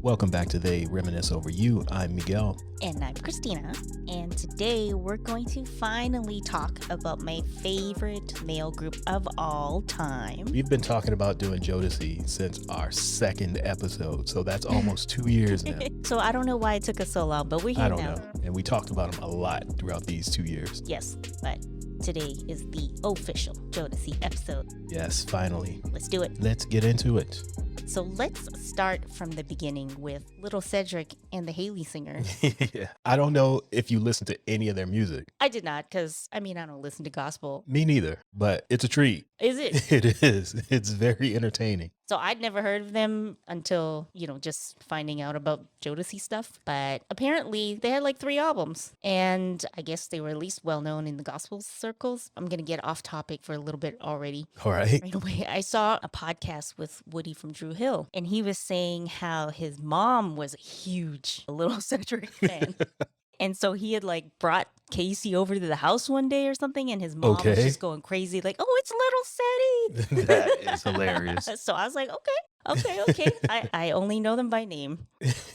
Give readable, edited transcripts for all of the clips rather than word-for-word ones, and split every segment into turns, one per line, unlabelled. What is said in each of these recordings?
Welcome back to They Reminisce Over You. I'm Miguel.
And I'm Christina. And today we're going to finally talk about my favorite male group of all time.
We've been talking about doing Jodeci since our second episode, so that's almost 2 years now.
So I don't know why it took us so long, but we're here
I don't
now.
know. And we talked about them a lot throughout these 2 years.
Yes, but today is the official Jodeci episode.
Yes, finally.
Let's do it.
Let's get into it.
So let's start from the beginning with Little Cedric and the Haley Singers.
Yeah. I don't know if you listen to any of their music.
I did not, because, I don't listen to gospel.
Me neither, but it's a treat.
Is it?
It is. It's very entertaining.
So I'd never heard of them until, just finding out about Jodeci stuff. But apparently they had like 3 albums. And I guess they were at least well known in the gospel circles. I'm going to get off topic for a little bit already.
All right.
Right away. I saw a podcast with Woody from Drew Hill. And he was saying how his mom was a huge Little Cedric fan. And so he had brought Casey over to the house one day or something, and his mom was just going crazy, like, "Oh, it's Little Ceddy."
That is hilarious.
So I was like, okay. I only know them by name.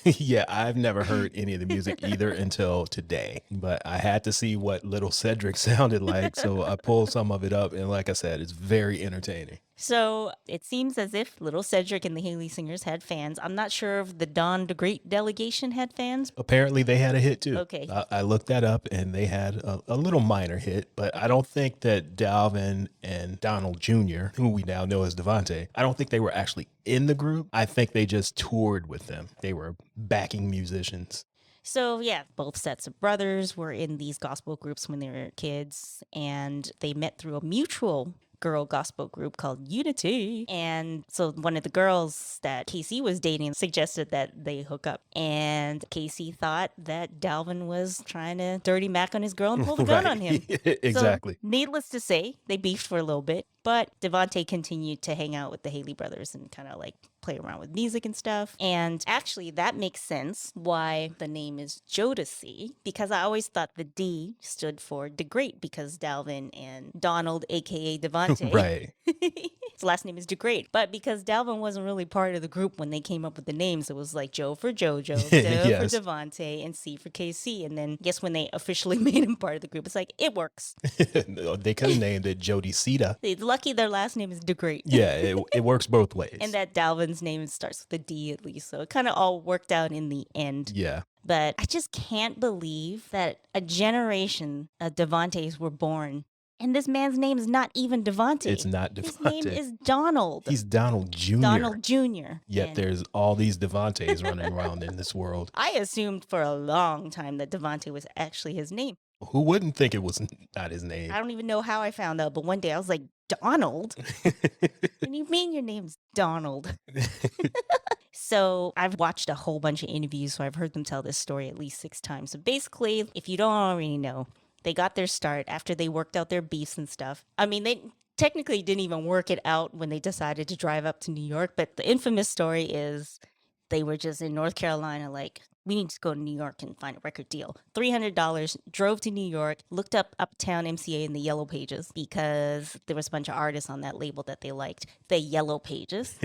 Yeah, I've never heard any of the music either until today, but I had to see what Little Cedric sounded like, so I pulled some of it up, and like I said, it's very entertaining.
So it seems as if Little Cedric and the Haley Singers had fans. I'm not sure if the Don the Great delegation had fans.
Apparently they had a hit too.
Okay.
I looked that up and they had a little minor hit, but I don't think that Dalvin and Donald Jr., who we now know as Devontae, I don't think they were actually in the group. I think they just toured with them. They were backing musicians.
So yeah, both sets of brothers were in these gospel groups when they were kids, and they met through a mutual girl gospel group called Unity. And so one of the girls that Casey was dating suggested that they hook up. And Casey thought that Dalvin was trying to dirty Mac on his girl and pull the gun on him.
Exactly.
So, needless to say, they beefed for a little bit. But Devontae continued to hang out with the Haley brothers and kind of play around with music and stuff. And actually, that makes sense why the name is Jodeci, because I always thought the D stood for De Great, because Dalvin and Donald, aka Devontae,
Right.
his last name is De Great. But because Dalvin wasn't really part of the group when they came up with the names, it was like Joe for JoJo, De
Yes.
for Devontae, and C for KC. And then I guess when they officially made him part of the group, it's like, it works.
They could have named it Jodecita.
It's lucky their last name is De Great.
Yeah, it works both ways.
And that Dalvin's name starts with a D at least. So it kind of all worked out in the end.
Yeah.
But I just can't believe that a generation of Devontaes were born. And this man's name is not even Devontae.
It's not
His
Devontae.
name is Donald.
He's Donald Jr.
Donald Jr.
Yet
And
there's all these Devontaes running around in this world.
I assumed for a long time that Devontae was actually his name.
Who wouldn't think it was not his name?
I don't even know how I found out, but one day I was like, Donald? What do you mean your name's Donald? So I've watched a whole bunch of interviews, so I've heard them tell this story at least 6 times. So basically, if you don't already know, they got their start after they worked out their beefs and stuff. They technically didn't even work it out when they decided to drive up to New York, but the infamous story is they were just in North Carolina, we need to go to New York and find a record deal. $300, drove to New York, looked up Uptown MCA in the Yellow Pages because there was a bunch of artists on that label that they liked. The Yellow Pages.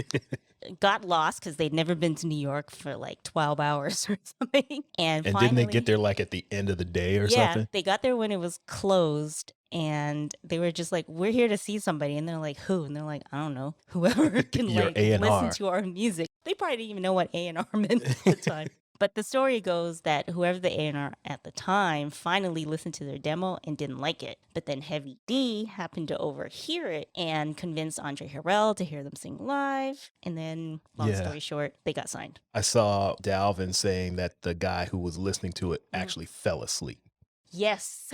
Got lost because they'd never been to New York for 12 hours or something. And finally,
didn't they get there at the end of the day or something?
Yeah, they got there when it was closed. And they were just like, we're here to see somebody. And they're like, who? And they're like, I don't know. Whoever can
Your A&R.
listen to our music. They probably didn't even know what A&R meant at the time. But the story goes that whoever the A&R at the time finally listened to their demo and didn't like it. But then Heavy D happened to overhear it and convinced Andre Harrell to hear them sing live. And then, long story short, they got signed.
I saw Dalvin saying that the guy who was listening to it actually fell asleep.
Yes.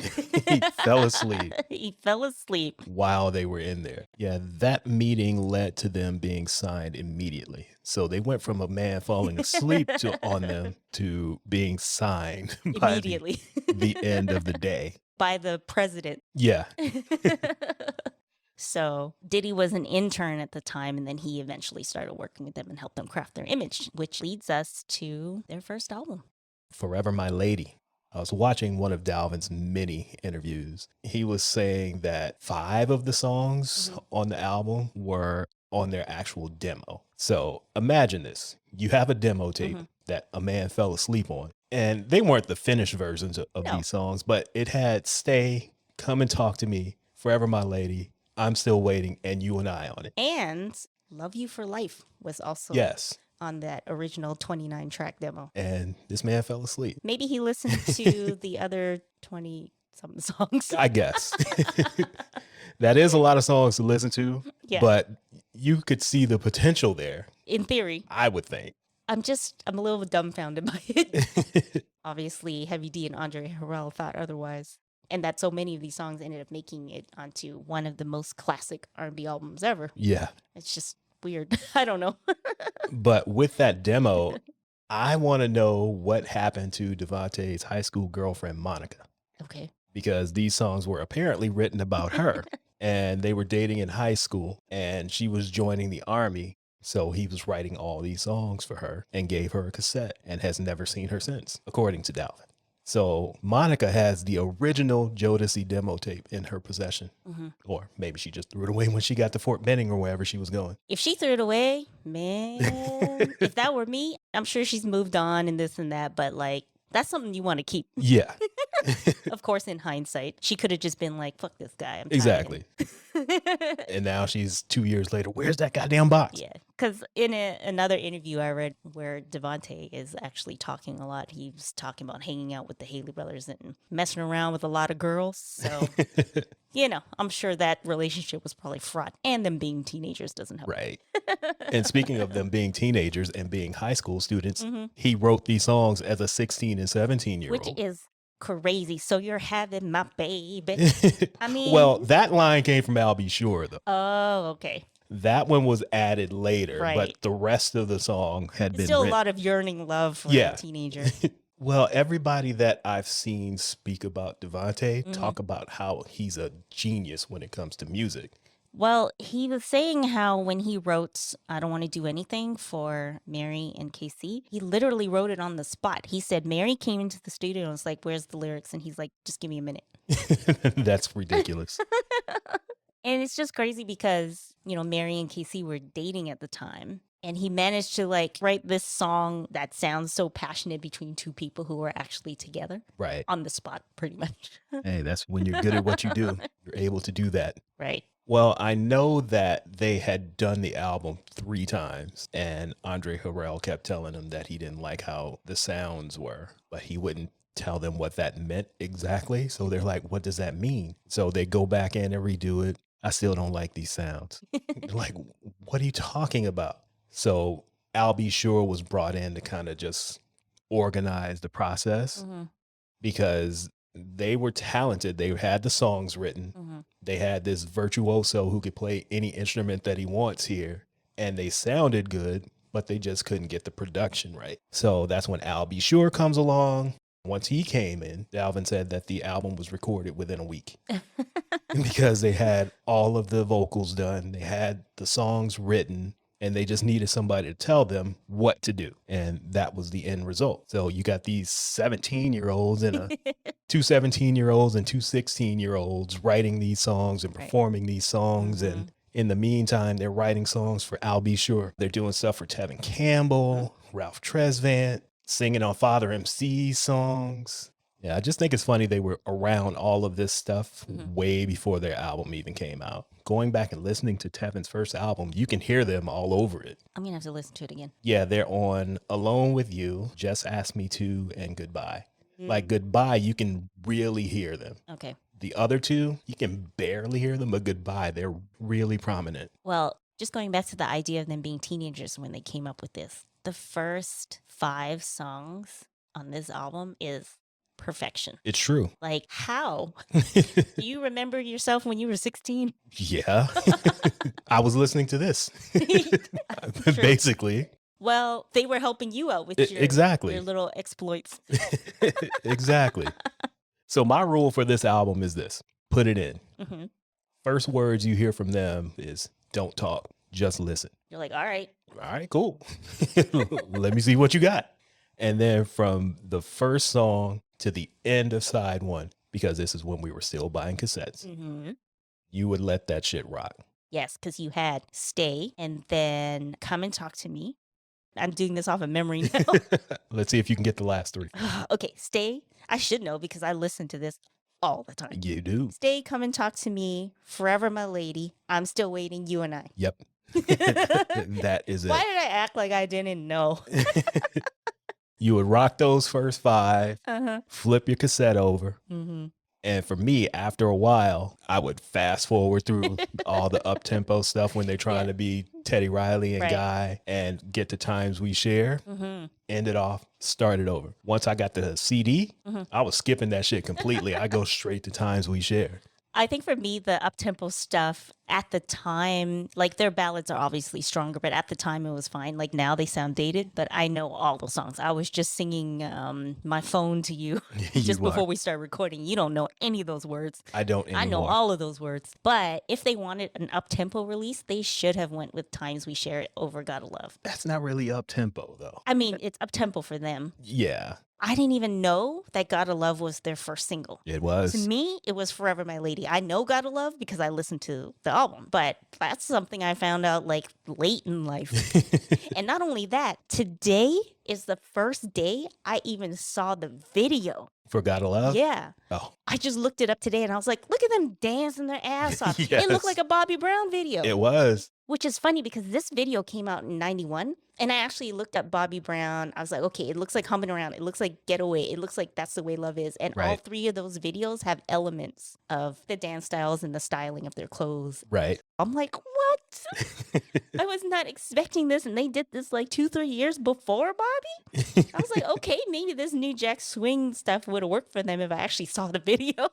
He fell asleep.
He fell asleep.
While they were in there. Yeah, that meeting led to them being signed immediately. So they went from a man falling asleep on them to being signed
Immediately.
by the end of the day.
By the president.
Yeah.
So Diddy was an intern at the time, and then he eventually started working with them and helped them craft their image, which leads us to their first album.
Forever My Lady. I was watching one of Dalvin's many interviews. He was saying that 5 of the songs on the album were on their actual demo. So imagine this. You have a demo tape that a man fell asleep on. And they weren't the finished versions of
No.
these songs, but it had Stay, Come and Talk to Me, Forever My Lady, I'm Still Waiting, and You and I on it.
And Love You for Life was also
Yes.
on that original 29 track demo.
And this man fell asleep.
Maybe he listened to the other 20 something songs.
I guess. That is a lot of songs to listen to,
Yeah.
but you could see the potential there,
In theory.
I would think.
I'm a little dumbfounded by it. Obviously, Heavy D and Andre Harrell thought otherwise. And that so many of these songs ended up making it onto one of the most classic R&B albums ever.
Yeah.
It's just weird. I don't know.
But with that demo, I want to know what happened to Devontae's high school girlfriend, Monica,
Okay.
because these songs were apparently written about her. And they were dating in high school, and she was joining the army. So he was writing all these songs for her and gave her a cassette and has never seen her since, according to Dalvin. So Monica has the original Jodeci demo tape in her possession.
Mm-hmm.
Or maybe she just threw it away when she got to Fort Benning or wherever she was going.
If she threw it away, man, if that were me, I'm sure she's moved on and this and that. But like, that's something you want to keep.
Yeah.
Of course, in hindsight, she could have just been like, fuck this guy. I'm
Exactly. And now she's 2 years later. Where's that goddamn box?
Yeah, because in another interview I read where Devontae is actually talking a lot, he was talking about hanging out with the Haley brothers and messing around with a lot of girls. So, I'm sure that relationship was probably fraught. And them being teenagers doesn't help.
Right. And speaking of them being teenagers and being high school students,
Mhm.
he wrote these songs as a 16 and 17-year-old.
Which is crazy. So you're having my baby. I mean,
Well, that line came from Al B. Sure, though.
oh, okay.
That one was added later,
Right.
but the rest of the song had
It's
been
still
written.
a lot of yearning love for
Yeah.
a teenager.
Well, everybody that I've seen speak about Devontae
Mhm.
talk about how he's a genius when it comes to music.
Well, he was saying how when he wrote I Don't Want to Do Anything for Mary and KC, he literally wrote it on the spot. He said Mary came into the studio and was like, where's the lyrics? And he's like, just give me a minute.
That's ridiculous.
And it's just crazy because, Mary and KC were dating at the time. And he managed to write this song that sounds so passionate between two people who are actually together
Right.
on the spot, pretty much.
Hey, that's when you're good at what you do. You're able to do that.
Right.
Well, I know that they had done the album 3 times, and Andre Harrell kept telling him that he didn't like how the sounds were, but he wouldn't tell them what that meant exactly. So they're like, what does that mean? So they go back in and redo it. I still don't like these sounds. They're like, what are you talking about? So Al B. Sure was brought in to kind of just organize the process
Mhm.
because they were talented. They had the songs written.
Mhm.
They had this virtuoso who could play any instrument that he wants here, and they sounded good, but they just couldn't get the production right. So that's when Al B. Sure comes along. Once he came in, Dalvin said that the album was recorded within a week because they had all of the vocals done. They had the songs written, and they just needed somebody to tell them what to do. And that was the end result. So you got these 17-year-olds and two 17-year-olds and two 16-year-olds writing these songs and
Right.
performing these songs.
Mhm.
And in the meantime, they're writing songs for Al B. Sure. They're doing stuff for Tevin Campbell, Ralph Tresvant, singing on Father MC songs. Yeah, I just think it's funny they were around all of this stuff
Mhm.
way before their album even came out. Going back and listening to Tevin's first album, you can hear them all over it.
I'm going to have to listen to it again.
Yeah, they're on Alone With You, Just Ask Me To, and Goodbye. Like Goodbye, you can really hear them.
Okay.
The other two, you can barely hear them, but Goodbye, they're really prominent.
Well, just going back to the idea of them being teenagers when they came up with this, the first 5 songs on this album is perfection.
It's true.
Like, how? Do you remember yourself when you were 16?
Yeah. I was listening to this.
True.
Basically.
Well, they were helping you out with
Exactly.
your little exploits.
Exactly. So my rule for this album is this. Put it in.
Mhm.
First words you hear from them is don't talk, just listen.
You're like, all right.
All right, cool. Let me see what you got. And then from the first song to the end of side 1, because this is when we were still buying cassettes,
Mm-hmm.
you would let that shit rock.
Yes, because you had Stay and then Come and Talk to Me I'm doing this off of memory now.
Let's see if you can get the last three.
Okay, Stay. I should know because I listen to this all the time.
You do.
Stay, Come and Talk to Me, Forever My Lady, I'm Still Waiting, You and I.
Yep. That is it.
Why did I act like I didn't know?
You would rock those first five, flip your cassette over.
Mm-hmm.
And for me, after a while, I would fast forward through all the up-tempo stuff when they're trying to be Teddy Riley and
Right.
Guy and get to Times We Share, end it off, start it over. Once I got the CD, I was skipping that shit completely. I go straight to Times We Share.
I think for me, the up-tempo stuff at the time, like their ballads are obviously stronger, but at the time it was fine. Like now they sound dated, but I know all those songs. I was just singing My Phone to You just before we start recording. You don't know any of those words.
I don't anymore.
I know all of those words. But if they wanted an up-tempo release, they should have went with Times We Share over Gotta Love.
That's not really up-tempo, though.
I mean, it's up-tempo for them.
Yeah.
I didn't even know that Gotta Love was their first single.
It was.
To me, it was Forever My Lady. I know Gotta Love because I listened to the album, but that's something I found out like late in life. And not only that, today is the first day I even saw the video.
For Gotta Love?
Yeah.
Oh.
I just looked it up today and I was like, look at them dancing their ass off.
Yes.
It looked like a Bobby Brown video.
It was.
Which is funny because this video came out in 91. And I actually looked up Bobby Brown. I was like, okay, it looks like Humming Around. It looks like Getaway. It looks like That's the Way Love Is. And all three of those videos have elements of the dance styles and the styling of their clothes.
Right.
I'm like, what? I was not expecting this. And they did this like 2-3 years before Bobby. I was like, okay, maybe this New Jack Swing stuff would have worked for them if I actually saw the video.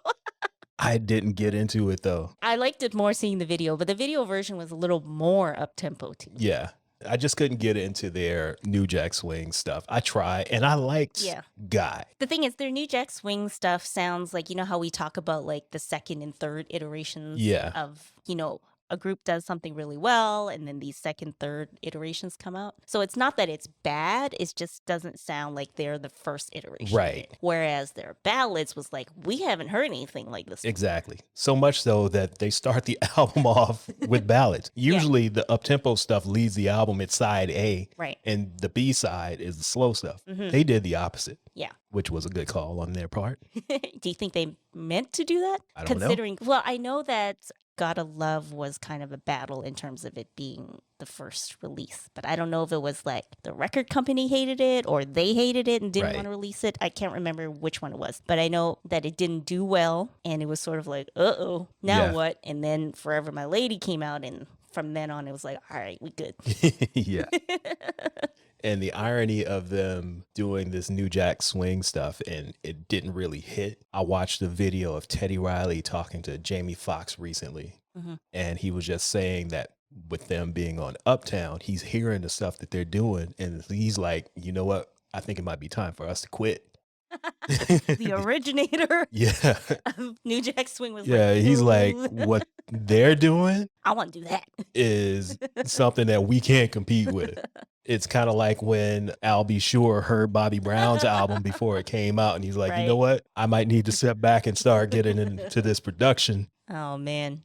I didn't get into it, though.
I liked it more seeing the video, but the video version was a little more up-tempo too.
Yeah. I just couldn't get into their New Jack Swing stuff. I tried, and I liked Guy.
The thing is, their New Jack Swing stuff sounds like, you know how we talk about like the second and third iterations of, you know, a group does something really well and then these second, third iterations come out. So it's not that it's bad, it just doesn't sound like they're the first iteration.
Right.
Whereas their ballads was like, we haven't heard anything like this.
Exactly. So much so that they start the album off with ballads. Usually the up-tempo stuff leads the album at side A.
Right.
And the B side is the slow stuff. They did the opposite.
Yeah.
Which was a good call on their part.
Do you think they meant to do that?
I don't know.
Well, I know that Gotta Love was kind of a battle in terms of it being the first release, but I don't know if it was like the record company hated it or they hated it and didn't want to release it. I can't remember which one it was, but I know that it didn't do well and it was sort of like, uh-oh, now what? And then Forever My Lady came out and from then on it was like, all right, we good.
Yeah. And the irony of them doing this New Jack Swing stuff and it didn't really hit. I watched a video of Teddy Riley talking to Jamie Foxx recently. And he was just saying that with them being on Uptown, he's hearing the stuff that they're doing. And he's like, you know what? I think it might be time for us to quit.
The originator of New Jack Swing was like,
he's like, what they're doing,
I want to do that,
is something that we can't compete with. It's kind of like when Al B. Sure heard Bobby Brown's album before it came out, and he's like, you know what? I might need to step back and start getting into this production.
Oh, man.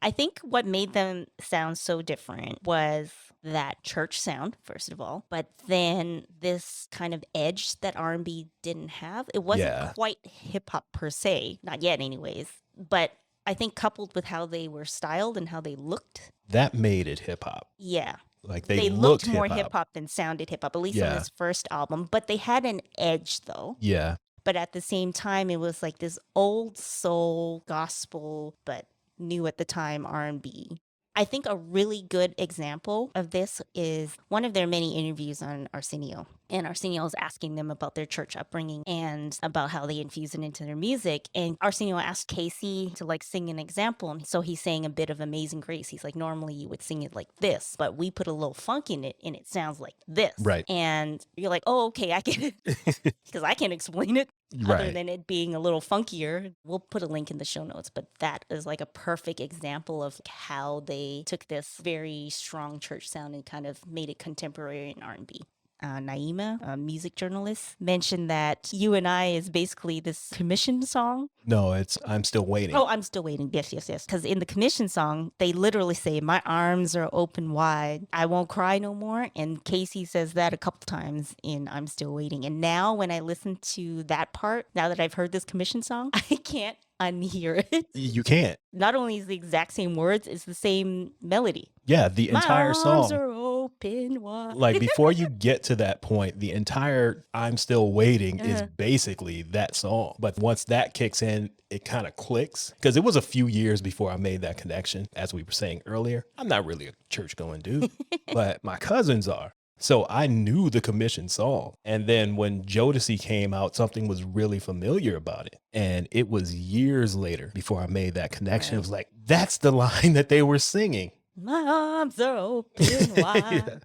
I think what made them sound so different was that church sound, first of all, but then this kind of edge that R&B didn't have. It wasn't quite hip hop per se, not yet anyways, but I think coupled with how they were styled and how they looked.
That made it hip hop.
Yeah.
Like they
looked
hip-hop.
more hip hop than sounded hip hop, at least on this first album, but they had an edge though.
Yeah.
But at the same time, it was like this old soul gospel, but new at the time R&B. I think a really good example of this is one of their many interviews on Arsenio. And Arsenio is asking them about their church upbringing and about how they infuse it into their music. And Arsenio asked Casey to like sing an example. And so he's saying a bit of Amazing Grace. He's like, normally you would sing it like this, but we put a little funk in it and it sounds like this.
Right.
And you're like, oh, okay, I get it. Because I can't explain it. Other than it being a little funkier. We'll put a link in the show notes, but that is like a perfect example of how they took this very strong church sound and kind of made it contemporary in R&B. Naima, a music journalist, mentioned that You and I is basically this commission song.
No, it's I'm Still Waiting.
Oh, I'm still waiting. Yes, yes, yes. Because in the commission song, they literally say, "My arms are open wide. I won't cry no more." And Casey says that a couple times in I'm Still Waiting. And now when I listen to that part, now that I've heard this commission song, I can't unhear it.
You can't.
Not only is the exact same words, it's the same melody.
Yeah, the entire
My
song.
arms are open wide.
Like before you get to that point, the entire I'm Still Waiting is basically that song. But once that kicks in, it kind of clicks. Because it was a few years before I made that connection. As we were saying earlier, I'm not really a church going dude, but my cousins are. So I knew the commission song. And then when Jodeci came out, something was really familiar about it. And it was years later before I made that connection. It was like, that's the line that they were singing.
My arms are open wide.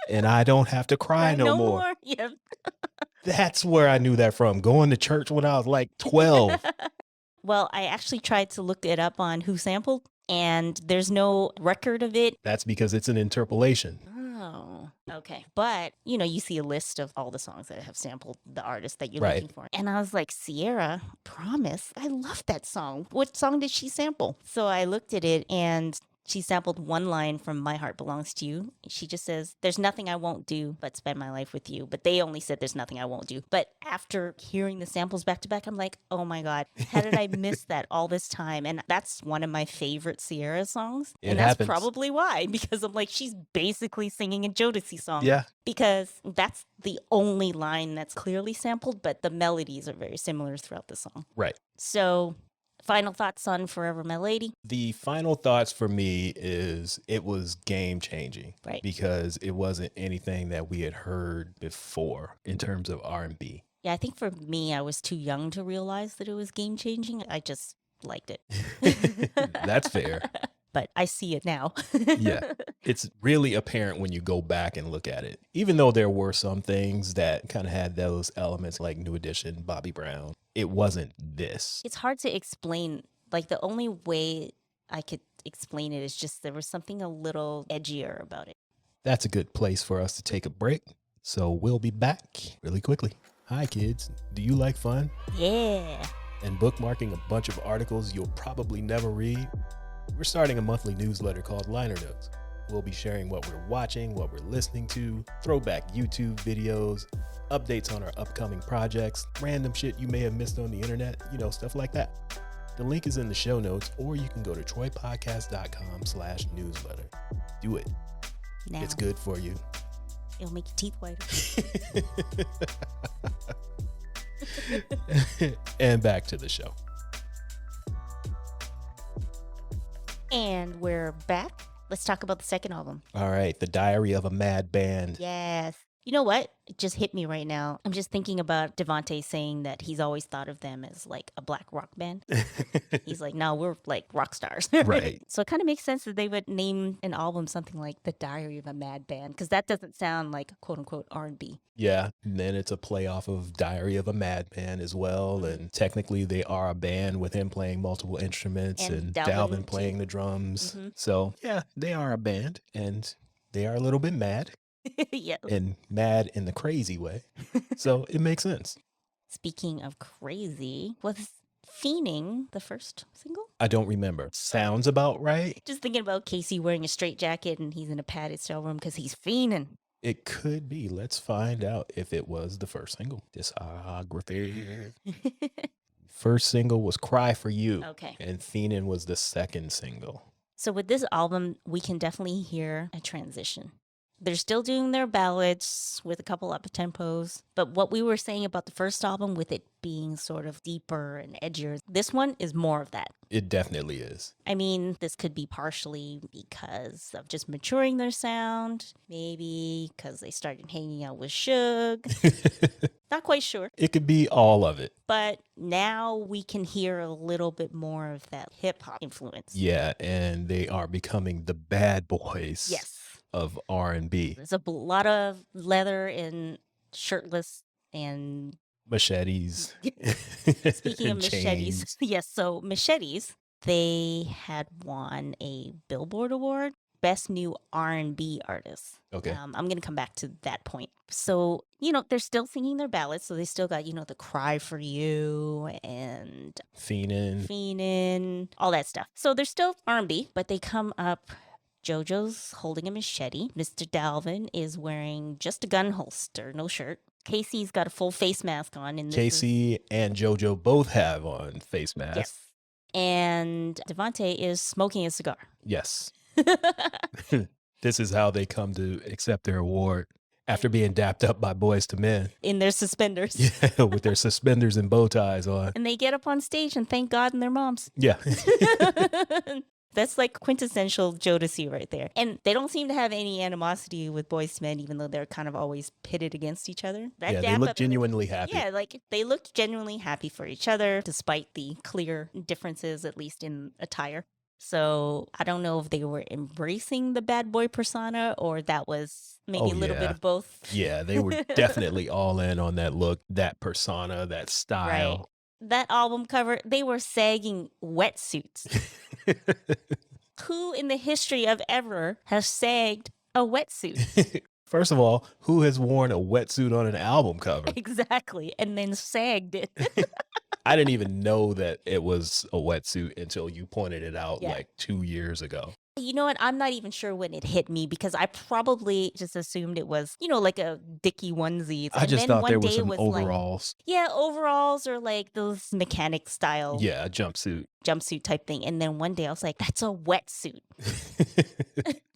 And I don't have to cry no more.
Yeah.
That's where I knew that from. Going to church when I was like 12.
Well, I actually tried to look it up on who sampled, and there's no record of it.
That's because it's an interpolation.
Oh, okay. But, you see a list of all the songs that have sampled the artist that you're
Right.
looking for. And I was like, Sierra, Promise? I love that song. What song did she sample? So I looked at it, and she sampled one line from My Heart Belongs to You. She just says, "There's nothing I won't do but spend my life with you." But they only said there's nothing I won't do. But after hearing the samples back to back, I'm like, oh my God, how did I miss that all this time? And that's one of my favorite Sierra songs.
It
And that's
happens.
probably why, because I'm like, she's basically singing a Jodeci song.
Yeah.
Because that's the only line that's clearly sampled, but the melodies are very similar throughout the song.
Right.
So, final thoughts on Forever My Lady?
The final thoughts for me is it was game changing.
Right.
Because it wasn't anything that we had heard before in terms of R&B.
Yeah, I think for me, I was too young to realize that it was game changing. I just liked it.
That's fair.
But I see it now.
Yeah. It's really apparent when you go back and look at it. Even though there were some things that kind of had those elements like New Edition, Bobby Brown, it wasn't this.
It's hard to explain. Like, the only way I could explain it is just there was something a little edgier about it.
That's a good place for us to take a break. So we'll be back really quickly. Hi, kids. Do you like fun?
Yeah.
And bookmarking a bunch of articles you'll probably never read? We're starting a monthly newsletter called Liner Notes. We'll be sharing what we're watching, what we're listening to, throwback YouTube videos, updates on our upcoming projects, random shit you may have missed on the internet, stuff like that. The link is in the show notes, or you can go to troypodcast.com/newsletter. Do it.
Now,
It's good for you.
it'll make your teeth whiter.
And back to the show.
And we're back. Let's talk about the second album.
All right, The Diary of a Mad Band.
Yes. You know what? It just hit me right now. I'm just thinking about Devante saying that he's always thought of them as like a black rock band. He's like, no, we're like rock stars.
Right.
So it kind of makes sense that they would name an album something like The Diary of a Mad Band, because that doesn't sound like quote unquote R&B.
Yeah, and then it's a play off of Diary of a Madman as well. And technically they are a band with him playing multiple instruments and Dalvin playing the drums.
Mm-hmm.
So yeah, they are a band and they are a little bit mad.
Yeah.
And mad in the crazy way. So it makes sense.
Speaking of crazy, was Fiending the first single?
I don't remember. Sounds about right.
Just thinking about Casey wearing a straitjacket and he's in a padded cell room because he's fiending.
It could be. Let's find out if it was the first single. Discography. First single was Cry for You.
Okay.
And Fiendin' was the second single.
So with this album, we can definitely hear a transition. They're still doing their ballads with a couple up tempos, but what we were saying about the first album with it being sort of deeper and edgier, this one is more of that.
It definitely is.
I mean, this could be partially because of just maturing their sound, maybe because they started hanging out with Suge. Not quite sure.
It could be all of it.
But now we can hear a little bit more of that hip hop influence.
Yeah, and they are becoming the bad boys.
Yes.
Of R&B.
There's a lot of leather and shirtless and
machetes.
Speaking of machetes, yes. So machetes, they had won a Billboard award Best New R&B Artist.
Okay.
I'm going to come back to that point. So, they're still singing their ballads. So they still got, the Cry for You and Fiendin', all that stuff. So they're still R&B, but they come up. JoJo's holding a machete. Mr. Dalvin is wearing just a gun holster, no shirt. Casey's got a full face mask on. And
Casey and JoJo both have on face masks.
Yes. And Devante is smoking a cigar.
Yes. This is how they come to accept their award after being dapped up by Boys to Men.
In their suspenders.
Yeah, with their suspenders and bow ties on.
And they get up on stage and thank God and their moms.
Yeah.
That's like quintessential Jodeci right there. And they don't seem to have any animosity with Boys to Men, even though they're kind of always pitted against each other.
They look genuinely happy.
Yeah, like they looked genuinely happy for each other, despite the clear differences, at least in attire. So I don't know if they were embracing the bad boy persona or that was maybe a little bit of both.
Yeah, they were definitely all in on that look, that persona, that style.
Right. That album cover, they were sagging wetsuits. Who in the history of ever has sagged a wetsuit?
First of all, who has worn a wetsuit on an album cover?
Exactly. And then sagged it.
I didn't even know that it was a wetsuit until you pointed it out like 2 years ago.
You know what? I'm not even sure when it hit me because I probably just assumed it was, like a Dickie onesie.
I just thought there was some overalls.
Overalls or like those mechanic style.
Yeah, a jumpsuit
type thing. And then one day I was like, that's a wetsuit.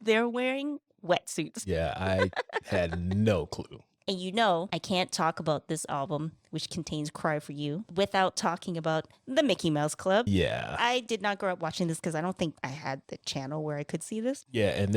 They're wearing wetsuits.
Yeah, I had no clue.
And I can't talk about this album, which contains Cry for You, without talking about the Mickey Mouse Club.
Yeah.
I did not grow up watching this because I don't think I had the channel where I could see this.
Yeah, and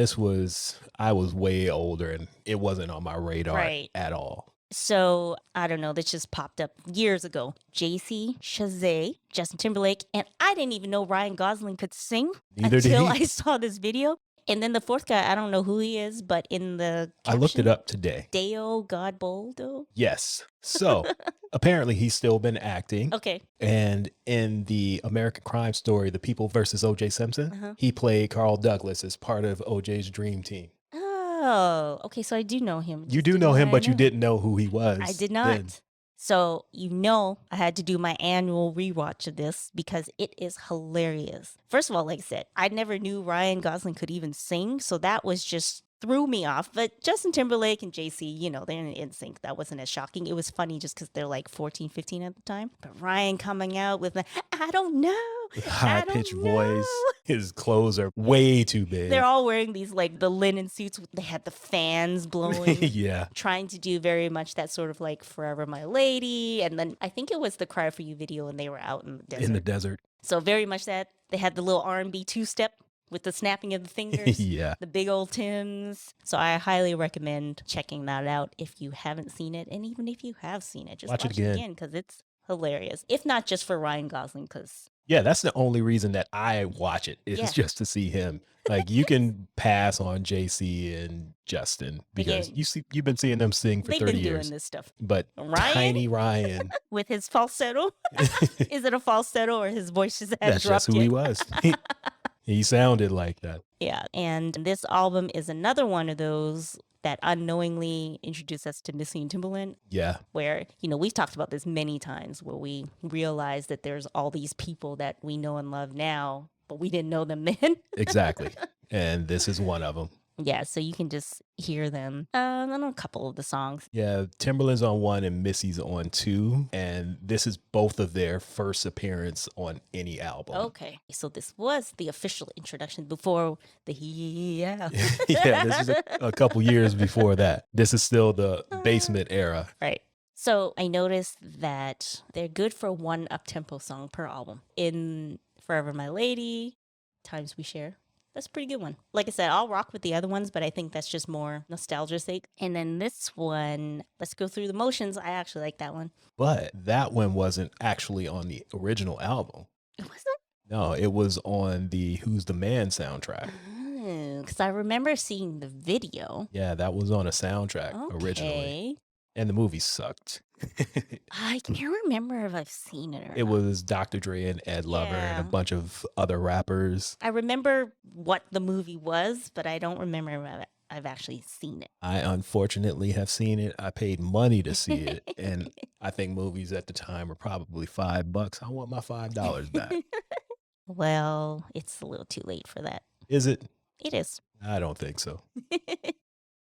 I was way older and it wasn't on my radar at all.
So, I don't know, this just popped up years ago. JC, Chazé, Justin Timberlake, and I didn't even know Ryan Gosling could sing until I saw this video. And then the fourth guy, I don't know who he is, but in the caption,
I looked it up today.
Deo Godboldo?
Yes. So apparently he's still been acting.
Okay.
And in the American Crime Story, The People versus O.J. Simpson, he played Carl Douglas as part of O.J.'s dream team.
Oh, okay. So I do know him.
You do know him, but you didn't know who he was.
I did not. Then. So, I had to do my annual rewatch of this because it is hilarious. First of all, like I said, I never knew Ryan Gosling could even sing. So that was just threw me off. But Justin Timberlake and JC, they're in sync. That wasn't as shocking. It was funny just because they're like 14, 15 at the time. But Ryan coming out with I don't know.
High-pitched voice. His clothes are way too big.
They're all wearing these like the linen suits. They had the fans blowing.
Yeah.
Trying to do very much that sort of like Forever My Lady. And then I think it was the Cry For You video and they were out in the desert.
In the desert.
So very much that. They had the little R&B two-step with the snapping of the fingers.
Yeah.
The big old Tims. So I highly recommend checking that out if you haven't seen it. And even if you have seen it, just watch it again because it's hilarious. If not just for Ryan Gosling, because...
Yeah, that's the only reason that I watch it is just to see him. Like you can pass on JC and Justin because you've been seeing them sing for 30 years. They've been doing
this stuff.
But
Ryan?
Tiny Ryan.
With his falsetto? Is it a falsetto or his voice just had
That's just who he was. He sounded like that.
Yeah. And this album is another one of those that unknowingly introduced us to Missy and Timbaland.
Yeah.
Where, we've talked about this many times where we realize that there's all these people that we know and love now, but we didn't know them then.
Exactly. And this is one of them.
Yeah, so you can just hear them on a couple of the songs.
Yeah, Timberland's on 1 and Missy's on 2. And this is both of their first appearance on any album.
Okay, so this was the official introduction before the Yeah,
this is a couple years before that. This is still the basement era.
Right. So I noticed that they're good for one up-tempo song per album. In Forever My Lady, Times We Share. That's a pretty good one. Like I said, I'll rock with the other ones, but I think that's just more nostalgia's sake. And then this one, Let's Go Through the Motions. I actually like that one.
But that one wasn't actually on the original album.
It wasn't?
No, it was on the Who's the Man soundtrack.
Because I remember seeing the video.
Yeah, that was on a soundtrack originally. And the movie sucked.
I can't remember if I've seen it or
It was Dr. Dre and Ed Lover and a bunch of other rappers.
I remember what the movie was, but I don't remember if I've actually seen it.
I unfortunately have seen it. I paid money to see it. And I think movies at the time were probably $5. I want my $5 back.
Well, it's a little too late for that.
Is it?
It is.
I don't think so.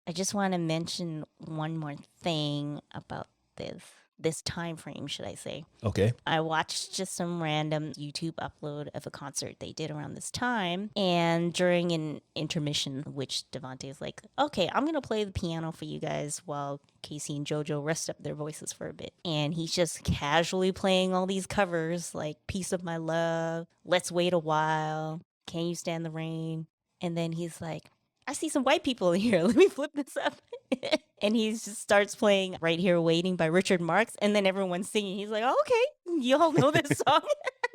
I just want to mention one more thing about this time frame, should I say.
Okay.
I watched just some random YouTube upload of a concert they did around this time. And during an intermission, which Devante is like, okay, I'm going to play the piano for you guys while Casey and JoJo rest up their voices for a bit. And he's just casually playing all these covers like Piece of My Love, Let's Wait a While, Can You Stand the Rain? And then he's like, I see some white people in here. Let me flip this up. And he just starts playing Right Here Waiting by Richard Marx. And then everyone's singing. He's like, oh, okay, you all know this song.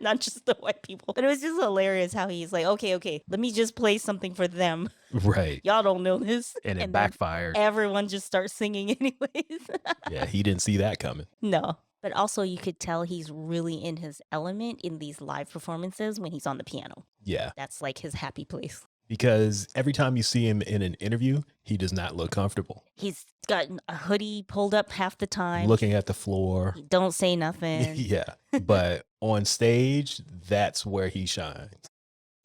Not just the white people. But it was just hilarious how he's like, okay, let me just play something for them.
Right.
Y'all don't know this.
And it backfired.
Everyone just starts singing anyways.
Yeah, he didn't see that coming.
No. But also you could tell he's really in his element in these live performances when he's on the piano.
Yeah.
That's like his happy place.
Because every time you see him in an interview, he does not look comfortable.
He's got a hoodie pulled up half the time.
Looking at the floor.
He don't say nothing.
Yeah. But on stage, that's where he shines.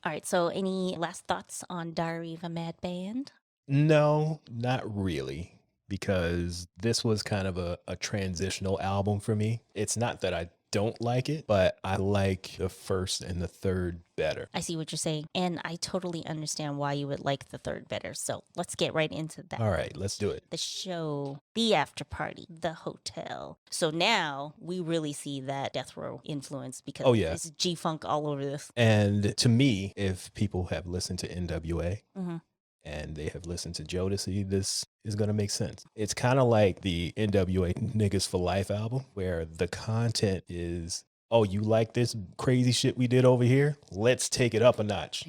All right. So any last thoughts on Diary of a Mad Band?
No, not really. Because this was kind of a transitional album for me. It's not that I don't like it, but I like the first and the third better.
I see what you're saying. And I totally understand why you would like the third better. So let's get right into that.
All right, let's do it.
The show, the after party, the hotel. So now we really see that Death Row influence because it's G-Funk all over this.
And to me, if people have listened to NWA,
mm-hmm.
and they have listened to Jodeci, this is going to make sense. It's kind of like the NWA Niggas for Life album, where the content is, oh, you like this crazy shit we did over here? Let's take it up a notch.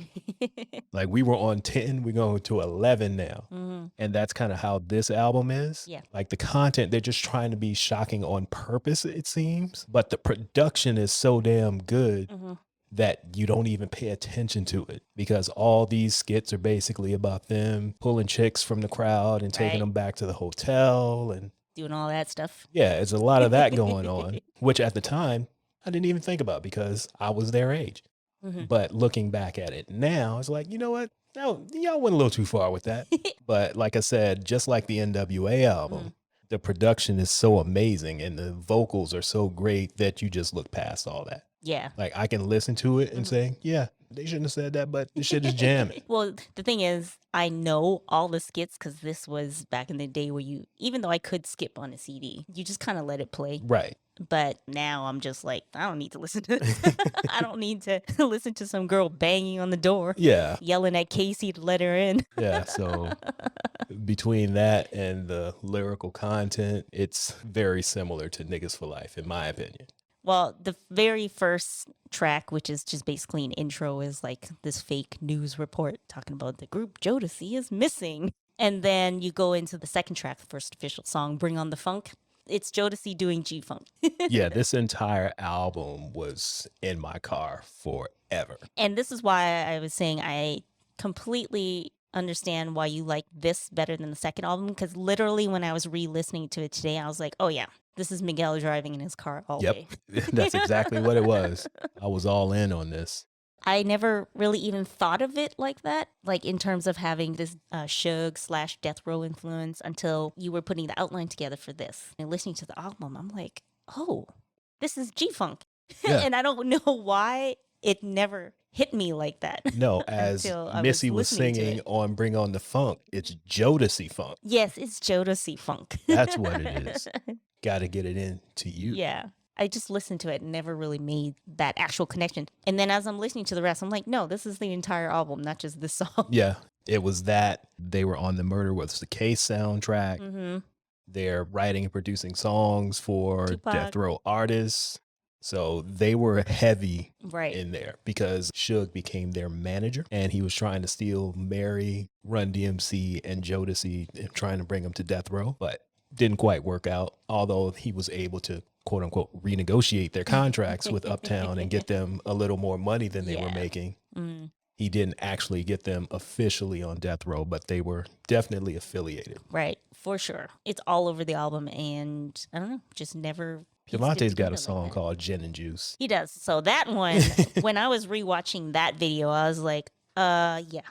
Like we were on 10, we're going to 11 now.
Mm-hmm.
And that's kind of how this album is.
Yeah.
Like the content, they're just trying to be shocking on purpose, it seems. But the production is so damn good.
Mm-hmm.
that you don't even pay attention to it because all these skits are basically about them pulling chicks from the crowd and taking them back to the hotel and
doing all that stuff.
Yeah, it's a lot of that going on, which at the time I didn't even think about because I was their age. Mm-hmm. But looking back at it now, it's like, you know what? No, y'all went a little too far with that. But like I said, just like the NWA album, the production is so amazing and the vocals are so great that you just look past all that.
Yeah.
Like I can listen to it and say, yeah, they shouldn't have said that, but this shit is jamming.
Well, the thing is, I know all the skits because this was back in the day where even though I could skip on a CD, you just kind of let it play.
Right.
But now I'm just like, I don't need to listen to this. I don't need to listen to some girl banging on the door.
Yeah.
Yelling at Casey to let her in.
Yeah. So between that and the lyrical content, it's very similar to Niggas for Life, in my opinion.
Well, the very first track, which is just basically an intro, is like this fake news report talking about the group Jodeci is missing. And then you go into the second track, the first official song, Bring on the Funk. It's Jodeci doing G-Funk.
Yeah, this entire album was in my car forever.
And this is why I was saying I completely understand why you like this better than the second album. Because literally when I was re-listening to it today, I was like, oh yeah, this is Miguel driving in his car all day.
That's exactly what it was. I was all in on this.
I never really even thought of it like that, like in terms of having this Suge/Death Row influence until you were putting the outline together for this. And listening to the album, I'm like, oh, this is G-Funk. Yeah. And I don't know why it never hit me like that.
No, as Missy was singing on Bring on the Funk, it's Jodeci Funk.
Yes, it's Jodeci Funk.
That's what it is. Got to get it into you.
Yeah. I just listened to it and never really made that actual connection. And then as I'm listening to the rest, I'm like, no, this is the entire album, not just this song.
Yeah, it was that. They were on the Murder Was the Case soundtrack. Mm-hmm. They're writing and producing songs for Tupac. Death Row artists. So they were heavy in there because Suge became their manager and he was trying to steal Mary, Run DMC, and Jodeci and trying to bring them to Death Row, but didn't quite work out, although he was able to quote unquote renegotiate their contracts with Uptown and get them a little more money than they were making. Mm. He didn't actually get them officially on death row, but they were definitely affiliated.
Right, for sure. It's all over the album, and I don't know, just never pieced it
Devontae's got
together
a song
like that.
called Gin and Juice.
He does. So that one, when I was rewatching that video, I was like, yeah.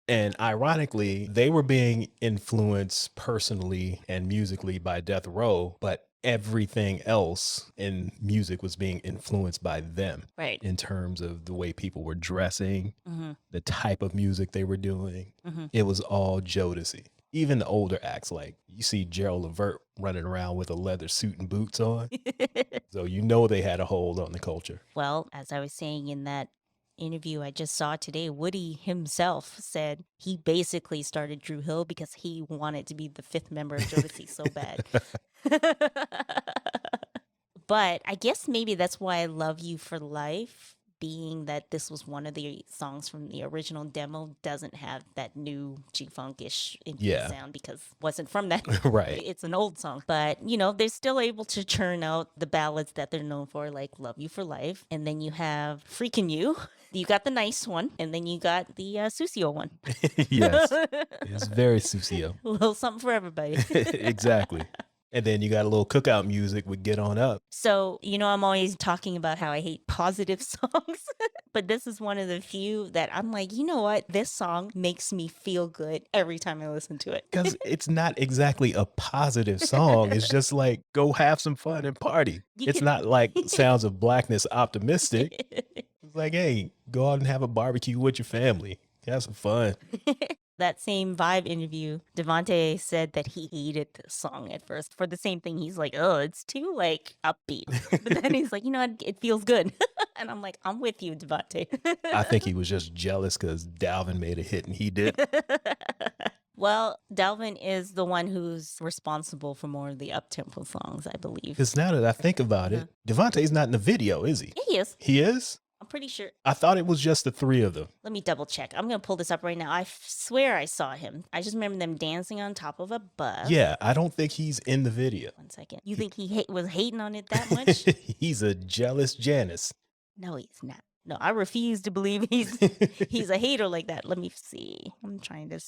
And ironically, they were being influenced personally and musically by Death Row, but everything else in music was being influenced by them.
Right.
In terms of the way people were dressing, the type of music they were doing. It was all Jodeci. Even the older acts, like you see Gerald Levert running around with a leather suit and boots on. So you know they had a hold on the culture.
Well, as I was saying in that interview I just saw today, Woody himself said he basically started Dru Hill because he wanted to be the fifth member of Jodeci so bad. But I guess maybe that's why I Love You for Life, being that this was one of the songs from the original demo, doesn't have that new G-Funkish sound because it wasn't from that.
Right.
It's an old song. But, you know, they're still able to churn out the ballads that they're known for, like Love You for Life. And then you have Freakin' You. You got the nice one, and then you got the Susio one.
Yes. It's very Susio.
A little something for everybody.
Exactly. And then you got a little cookout music with Get On Up.
So, you know, I'm always talking about how I hate positive songs, but this is one of the few that I'm like, you know what? This song makes me feel good every time I listen to it.
Because it's not exactly a positive song. It's just like, go have some fun and party. It's not like Sounds of Blackness optimistic. It's like, hey, go out and have a barbecue with your family. Have some fun.
That same Vibe interview, Devontae said that he hated this song at first for the same thing. He's like, oh, it's too like upbeat. But then he's like, you know what? It feels good. And I'm like, I'm with you, Devontae.
I think he was just jealous because Dalvin made a hit and he did.
Well, Dalvin is the one who's responsible for more of the up-tempo songs, I believe.
Because now that I think about it, Devontae's not in the video, is he?
Yeah, he is.
He is?
I'm pretty sure.
I thought it was just the three of them.
Let me double check. I'm going to pull this up right now. I swear I saw him. I just remember them dancing on top of a bus.
Yeah, I don't think he's in the video.
1 second. You think he was hating on it that much?
He's a jealous Janice.
No, he's not. No, I refuse to believe he's a hater like that. Let me see. I'm trying to...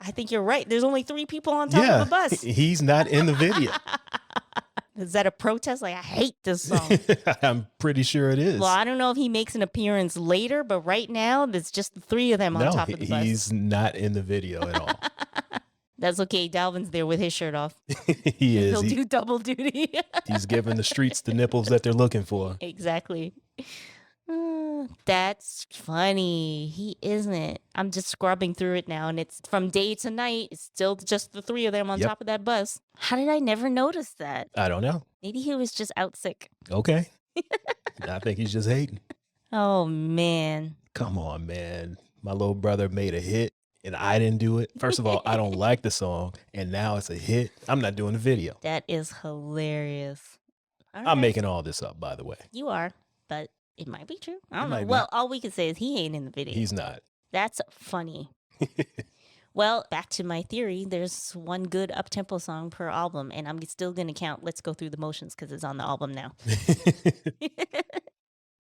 I think you're right. There's only 3 people on top of the bus.
He's not in the video.
Is that a protest? Like, I hate this song.
I'm pretty sure it is.
Well, I don't know if he makes an appearance later, but right now, there's just the 3 of them on top of the bus.
He's not in the video at all.
That's okay. Dalvin's there with his shirt off.
He is.
He'll do double duty.
He's giving the streets the nipples that they're looking for.
Exactly. That's funny. He isn't. I'm just scrubbing through it now, and it's from day to night. It's still just the 3 of them on top of that bus. How did I never notice that?
I don't know.
Maybe he was just out sick.
Okay. I think he's just hating.
Oh, man.
Come on, man. My little brother made a hit, and I didn't do it. First of all, I don't like the song, and now it's a hit. I'm not doing the video.
That is hilarious.
I'm making all this up, by the way.
You are, but it might be true. I don't know. Well, all we can say is he ain't in the video.
He's not.
That's funny. Well, back to my theory. There's one good up-tempo song per album, and I'm still going to count Let's Go Through the Motions because it's on the album now.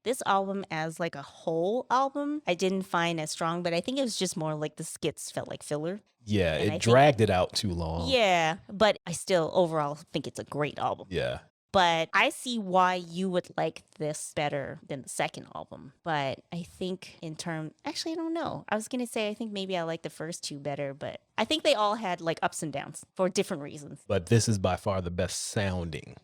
This album as like a whole album, I didn't find as strong, but I think it was just more like the skits felt like filler.
Yeah, it dragged it out too long.
Yeah, but I still overall think it's a great album.
Yeah.
But I see why you would like this better than the second album. But I think actually, I don't know. I was going to say, I think maybe I like the first 2 better, but I think they all had like ups and downs for different reasons.
But this is by far the best sounding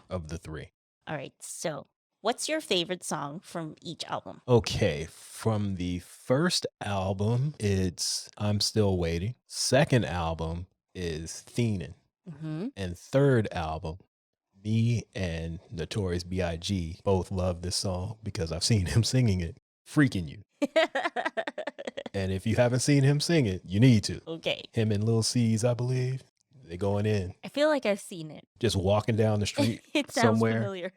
of the 3.
All right. So what's your favorite song from each album?
Okay. From the first album, it's I'm Still Waiting. Second album is Theenin'. And third album, me and Notorious B.I.G. both love this song because I've seen him singing it. Freaking You. And if you haven't seen him sing it, you need to.
Okay.
Him and Lil C's, I believe. They going in.
I feel like I've seen it.
Just walking down the street
It sounds
somewhere.
familiar.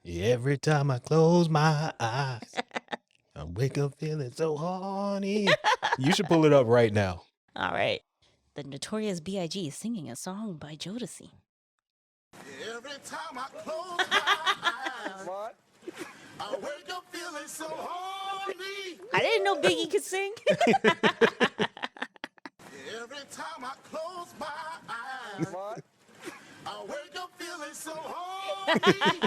Every time I close my eyes, I wake up feeling so horny. You should pull it up right now.
All right. The Notorious B.I.G. is singing a song by Jodeci.
Every time I close my eyes, I wake up feeling so horny.
I didn't know Biggie could sing.
Every time I close my eyes, I wake up feeling so horny.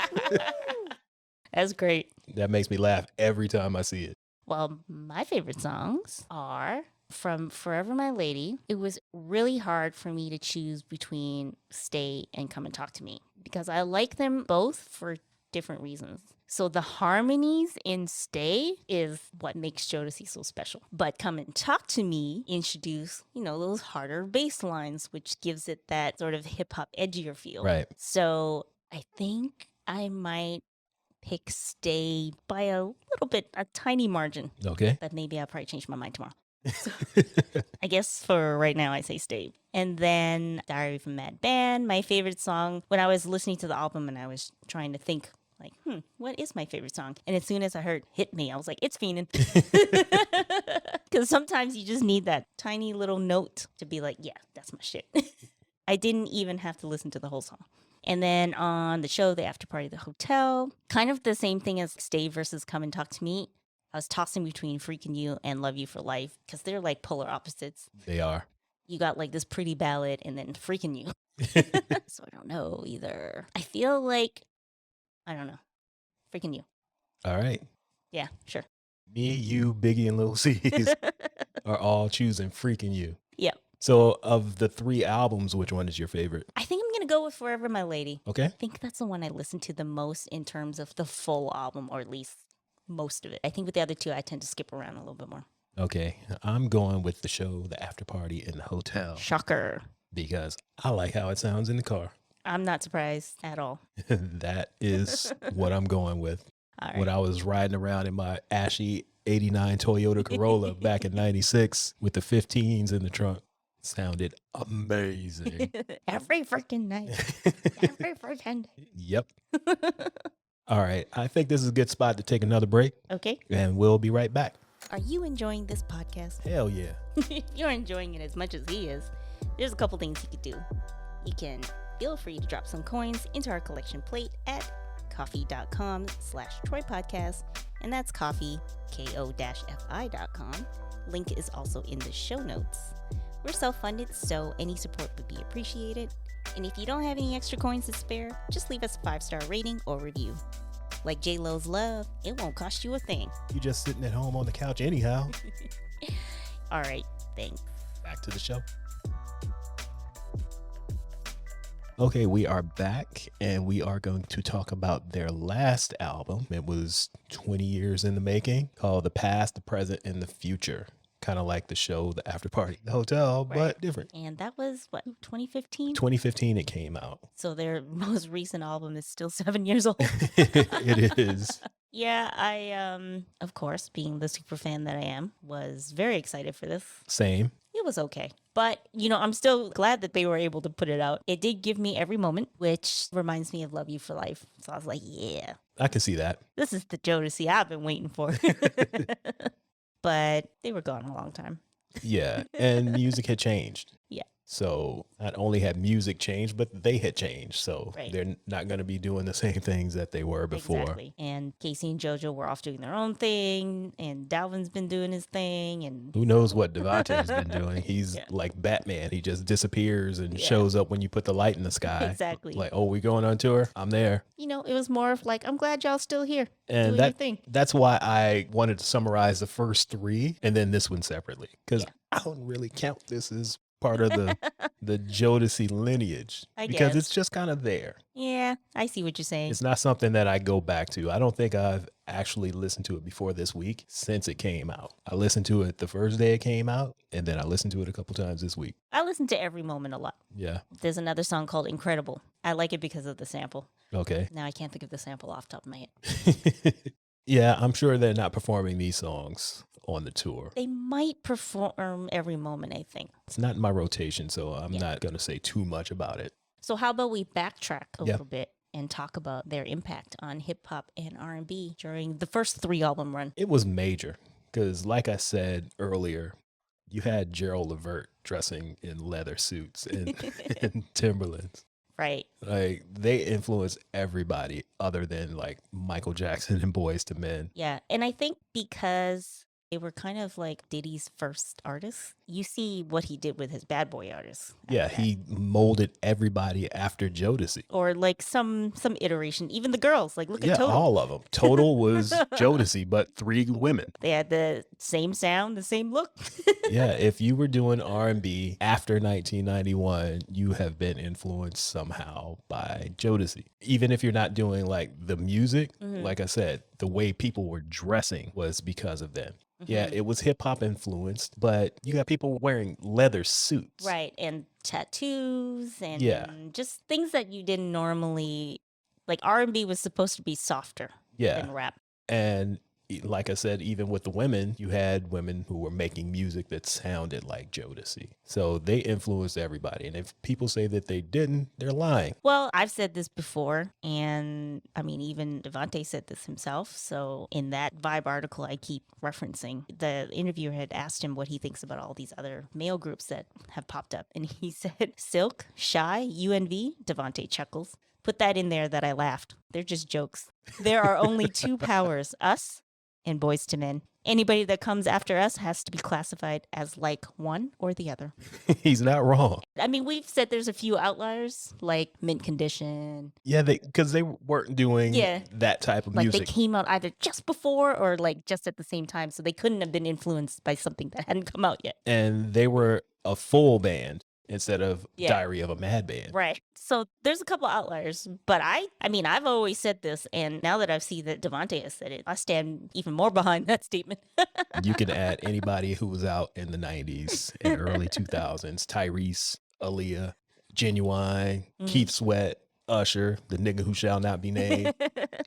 That's great.
That makes me laugh every time I see it.
Well, my favorite songs are from Forever My Lady. It was really hard for me to choose between Stay and Come and Talk to Me because I like them both for different reasons. So the harmonies in Stay is what makes Jodeci so special. But Come and Talk to Me introduce, those harder bass lines, which gives it that sort of hip hop edgier feel.
Right.
So I think I might pick Stay by a little bit, a tiny margin.
Okay.
But maybe I'll probably change my mind tomorrow. So, I guess for right now, I say Stay. And then Diary from Mad Band, my favorite song. When I was listening to the album and I was trying to think, like, what is my favorite song? And as soon as I heard Hit Me, I was like, it's Fiendin'. Because sometimes you just need that tiny little note to be like, yeah, that's my shit. I didn't even have to listen to the whole song. And then on the show, the after party, the hotel, kind of the same thing as Stay versus Come and Talk to Me. I was tossing between Freaking You and Love You for Life because they're like polar opposites.
They are.
You got like this pretty ballad and then Freaking You. So I don't know either. I feel like, I don't know. Freaking You.
All right.
Yeah, sure.
Me, you, Biggie, and Lil C's are all choosing Freaking You.
Yep.
So of the 3 albums, which one is your favorite?
I think I'm going to go with Forever My Lady.
Okay.
I think that's the one I listen to the most in terms of the full album, or at least most of it. I think with the other 2, I tend to skip around a little bit more.
Okay. I'm going with the show, the after party, and the hotel.
Shocker.
Because I like how it sounds in the car.
I'm not surprised at all.
That is what I'm going with.
All right.
When I was riding around in my ashy 89 Toyota Corolla back in 96 with the 15s in the trunk. Sounded amazing.
Every freaking night. Every freaking day.
Yep. All right. I think this is a good spot to take another break.
Okay.
And we'll be right back.
Are you enjoying this podcast?
Hell yeah.
If you're enjoying it as much as he is, there's a couple things you could do. You can feel free to drop some coins into our collection plate at coffee.com/Troy Podcast. And that's coffee, ko-fi.com. Link is also in the show notes. We're self-funded, so any support would be appreciated. And if you don't have any extra coins to spare, just leave us a 5-star rating or review. Like J-Lo's Love, it won't cost you a thing.
You just sitting at home on the couch anyhow.
All right, thanks.
Back to the show. Okay, we are back and we are going to talk about their last album. It was 20 years in the making, called The Past, the Present, and the Future. Kind of like the show, the after party, the hotel,
Right.
but different.
And that was, what, 2015?
2015 it came out.
So their most recent album is still 7 years old.
It is.
Yeah, I, of course, being the super fan that I am, was very excited for this.
Same.
It was okay. But, I'm still glad that they were able to put it out. It did give me every moment, which reminds me of Love You for Life. So I was like, yeah,
I can see that.
this is the Jodeci I've been waiting for. But they were gone a long time.
Yeah. And music had changed.
Yeah.
So not only had music changed, but they had changed. So
Right.
they're not going to be doing the same things that they were before.
Exactly. And Casey and JoJo were off doing their own thing, and Dalvin's been doing his thing, and
Who knows what Devante's been doing? He's
Yeah.
like Batman. He just disappears and
Yeah.
shows up when you put the light in the sky.
Exactly.
Like, oh, we going on tour? I'm there.
it was more of like, I'm glad y'all still here
And
doing your thing.
that's why I wanted to summarize the first 3 and then this one separately. Because
Yeah.
I don't really count this as part of the Jodeci lineage.
I
because
guess.
it's just kind of there.
Yeah, I see what you're saying.
It's not something that I go back to. I don't think I've actually listened to it before this week since it came out. I listened to it the first day it came out, and then I listened to it a couple times this week.
I listen to every moment a lot.
Yeah.
There's another song called Incredible. I like it because of the sample.
Okay.
Now I can't think of the sample off the top of my head.
Yeah, I'm sure they're not performing these songs on the tour.
They might perform every moment, I think.
It's not in my rotation, so I'm
Yeah.
not going to say too much about it.
So how about we backtrack a
Yeah.
little bit and talk about their impact on hip hop and R&B during the first 3 album run?
It was major because, like I said earlier, you had Gerald Levert dressing in leather suits and, and Timberlands.
Right.
Like they influenced everybody other than like Michael Jackson and Boys to Men.
Yeah. And I think because they were kind of like Diddy's first artists, you see what he did with his Bad Boy artists.
Yeah,
after that.
he molded everybody after Jodeci.
Or like some iteration, even the girls. Like look at
Yeah,
Total.
all of them. Total was Jodeci, but 3 women.
They had the same sound, the same look.
Yeah, if you were doing R&B after 1991, you have been influenced somehow by Jodeci. Even if you're not doing like the music, like I said, the way people were dressing was because of them. Yeah, it was hip hop influenced, but you got people wearing leather suits.
Right. And tattoos and
Yeah.
just things that you didn't normally like. R&B was supposed to be softer
Yeah.
than rap.
And like I said, even with the women, you had women who were making music that sounded like Jodeci. So they influenced everybody. And if people say that they didn't, they're lying.
Well, I've said this before, and I mean, even Devante said this himself. So in that Vibe article I keep referencing, the interviewer had asked him what he thinks about all these other male groups that have popped up. And he said, Silk, Shy, UNV, Devante chuckles. Put that in there that I laughed. They're just jokes. There are only 2 powers, us and Boys to Men. Anybody that comes after us has to be classified as like one or the other.
He's not wrong.
I mean, we've said there's a few outliers like Mint Condition.
Yeah, because they weren't doing that type of
Like
music.
they came out either just before or like just at the same time. So they couldn't have been influenced by something that hadn't come out yet.
And they were a full band instead of
Yeah.
Diary of a Mad Band.
Right. So there's a couple outliers, but I mean, I've always said this, and now that I've seen that Devante has said it, I stand even more behind that statement.
You can add anybody who was out in the 90s and early 2000s. Tyrese, Aaliyah, Genuine, Keith Sweat, Usher, the nigga who shall not be named.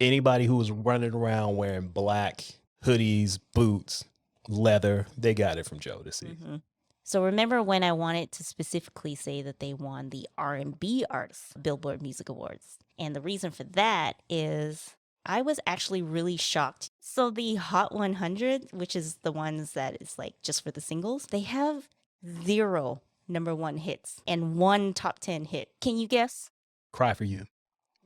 Anybody who was running around wearing black hoodies, boots, leather, they got it from Jodeci.
So remember when I wanted to specifically say that they won the R&B Artists Billboard Music Awards? And the reason for that is I was actually really shocked. So the Hot 100, which is the ones that is like just for the singles, they have 0 number 1 hits and 1 top 10 hit. Can you guess?
Cry for You.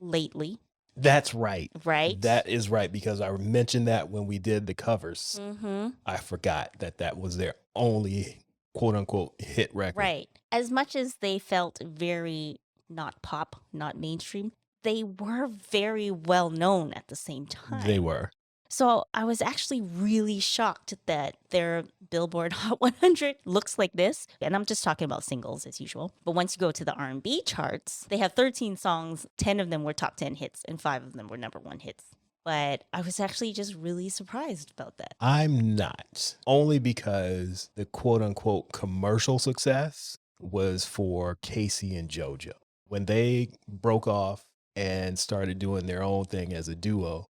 Lately,
That's right.
right?
That is right, because I mentioned that when we did the covers. I forgot that was their only quote unquote hit record.
Right. As much as they felt very not pop, not mainstream, they were very well known at the same time.
They were.
So I was actually really shocked that their Billboard Hot 100 looks like this. And I'm just talking about singles as usual. But once you go to the R&B charts, they have 13 songs. 10 of them were top 10 hits and 5 of them were number 1 hits. But I was actually just really surprised about that.
I'm not. Only because the quote unquote commercial success was for Casey and JoJo. When they broke off and started doing their own thing as a duo,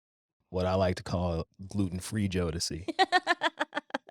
what I like to call gluten-free Jodeci,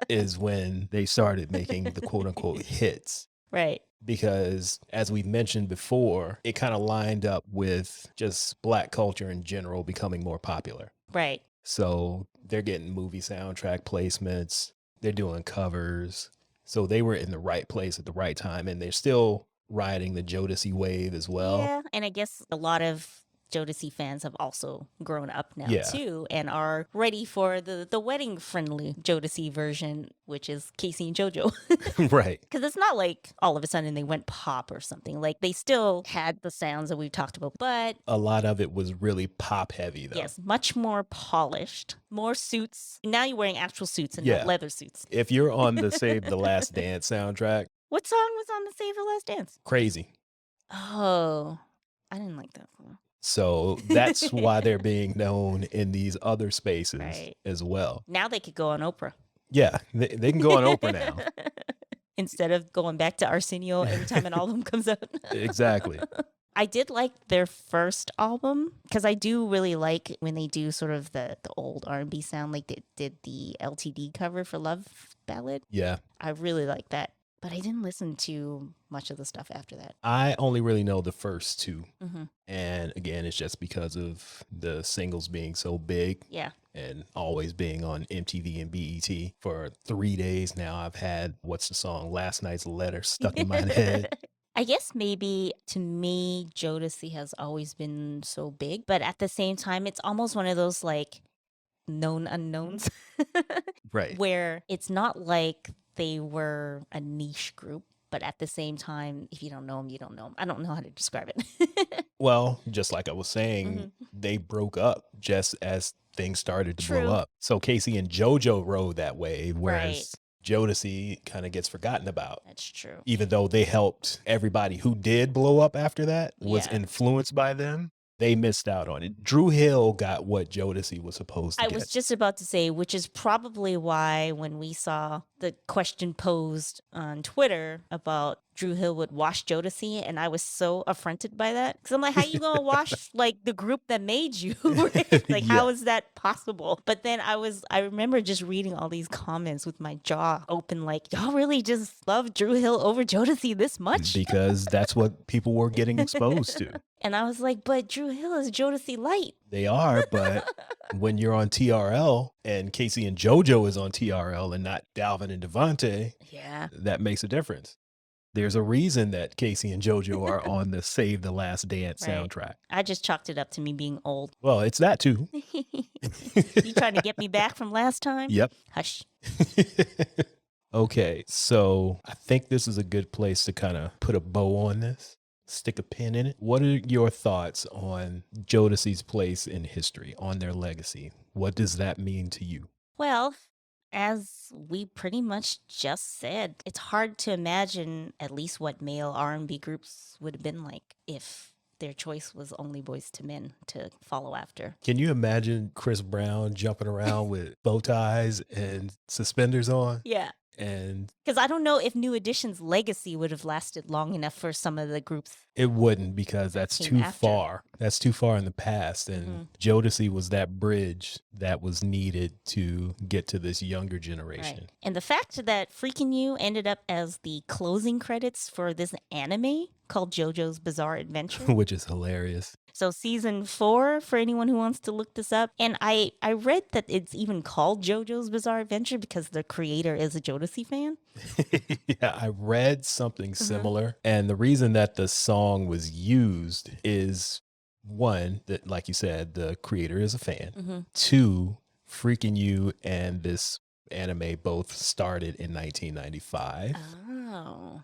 is when they started making the quote unquote hits.
Right.
Because as we've mentioned before, it kind of lined up with just Black culture in general becoming more popular.
Right.
So they're getting movie soundtrack placements, they're doing covers. So they were in the right place at the right time, and they're still riding the Jodeci wave as well.
Yeah. And I guess a lot of Jodeci fans have also grown up now too and are ready for the wedding friendly Jodeci version, which is Casey and JoJo.
Right.
Because it's not like all of a sudden they went pop or something. Like they still had the sounds that we've talked about, but
A lot of it was really pop heavy though.
yes, much more polished, more suits. Now you're wearing actual suits and
Yeah.
not leather suits.
If you're on the Save the Last Dance soundtrack,
What song was on the Save the Last Dance?
crazy.
Oh, I didn't like that one.
So that's why they're being known in these other spaces
Right.
as well.
Now they could go on Oprah.
Yeah, they can go on Oprah now.
Instead of going back to Arsenio every time an album comes out.
Exactly.
I did like their first album because I do really like when they do sort of the old R&B sound, like they did the LTD cover for Love Ballad.
Yeah.
I really like that. But I didn't listen to much of the stuff after that.
I only really know the first 2.
Mm-hmm.
And again, it's just because of the singles being so big
Yeah.
and always being on MTV and BET. For 3 days now, I've had, what's the song? Last Night's Letter stuck in my head.
I guess maybe to me, Jodeci has always been so big, but at the same time, it's almost one of those like known unknowns
Right.
where it's not like they were a niche group, but at the same time, if you don't know them, you don't know them. I don't know how to describe it.
Well, just like I was saying,
Mhm.
they broke up just as things started to blow
True.
up. So Casey and JoJo rode that wave,
Right.
whereas Jodeci kind of gets forgotten about.
That's true.
Even though they helped everybody who did blow up after that was
Yeah.
influenced by them, they missed out on it. Drew Hill got what Jodeci was supposed to
I
get.
was just about to say, which is probably why when we saw the question posed on Twitter about Drew Hill would wash Jodeci, and I was so affronted by that because I'm like, how you gonna wash like the group that made you? Like,
Yeah.
how is that possible? But then I remember just reading all these comments with my jaw open, like, y'all really just love Drew Hill over Jodeci this much?
Because that's what people were getting exposed to.
And I was like, but Drew Hill is Jodeci light.
They are, but when you're on TRL and Casey and JoJo is on TRL and not Dalvin and Devontae,
Yeah.
that makes a difference. There's a reason that Casey and JoJo are on the Save the Last Dance
Right.
soundtrack.
I just chalked it up to me being old.
Well, it's that too.
You trying to get me back from last time?
Yep.
Hush.
Okay, so I think this is a good place to kind of put a bow on this, stick a pin in it. What are your thoughts on Jodeci's place in history, on their legacy? What does that mean to you?
Well, as we pretty much just said, it's hard to imagine at least what male R&B groups would have been like if their choice was only Boys to Men to follow after.
Can you imagine Chris Brown jumping around with bow ties and suspenders on?
Yeah.
And
Because I don't know if New Edition's legacy would have lasted long enough for some of the groups.
it wouldn't, because that's
Came
too
after.
far. That's too far in the past. And Jodeci was that bridge that was needed to get to this younger generation.
Right. And the fact that Freaking You ended up as the closing credits for this anime called JoJo's Bizarre Adventure.
Which is hilarious.
So season 4, for anyone who wants to look this up. And I read that it's even called JoJo's Bizarre Adventure because the creator is a Jodeci fan.
Yeah, I read something similar. And the reason that the song was used is, one, that, like you said, the creator is a fan. 2, Freaking You and this anime both started in 1995.
Oh.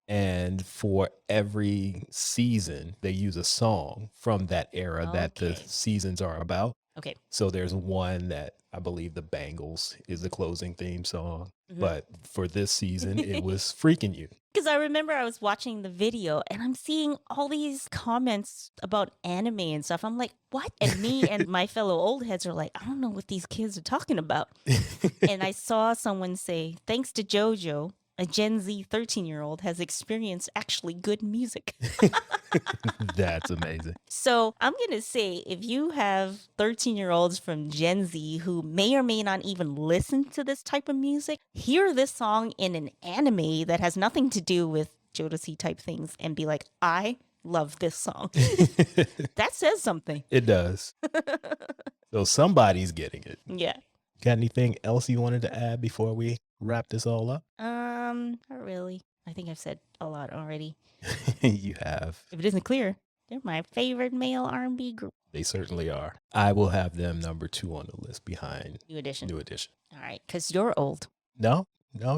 And for every season, they use a song from that era that the
Okay.
seasons are about.
Okay.
So there's one that I believe the Bangles is the closing theme song. But for this season, it was Freaking You.
Because I remember I was watching the video and I'm seeing all these comments about anime and stuff. I'm like, what? And me and my fellow old heads are like, I don't know what these kids are talking about. And I saw someone say, thanks to JoJo, a Gen Z 13-year-old has experienced actually good music.
That's amazing.
So I'm going to say if you have 13-year-olds from Gen Z who may or may not even listen to this type of music, hear this song in an anime that has nothing to do with Jodeci type things and be like, I love this song. That says something.
It does. So somebody's getting it.
Yeah.
Got anything else you wanted to add before we wrap this all up?
Not really. I think I've said a lot already.
You have.
If it isn't clear, they're my favorite male R&B group.
They certainly are. I will have them number 2 on the list behind
New Edition.
New Edition.
All right, because you're old.
No,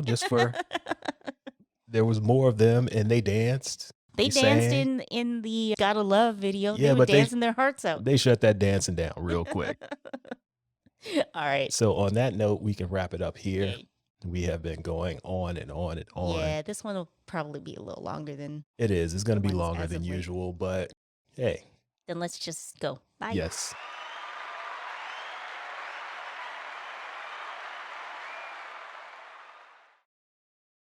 just for there was more of them and they danced.
They
They
danced
sang.
in the Gotta Love video.
Yeah,
They were
but
dancing their hearts out.
They shut that dancing down real quick.
All right.
So on that note, we can wrap it up here.
Okay.
We have been going on and on and on.
Yeah, this one will probably be a little longer than.
It is. It's going to be
Ones
longer
as
than
of late.
usual, but hey,
Then let's just go. Bye.
yes.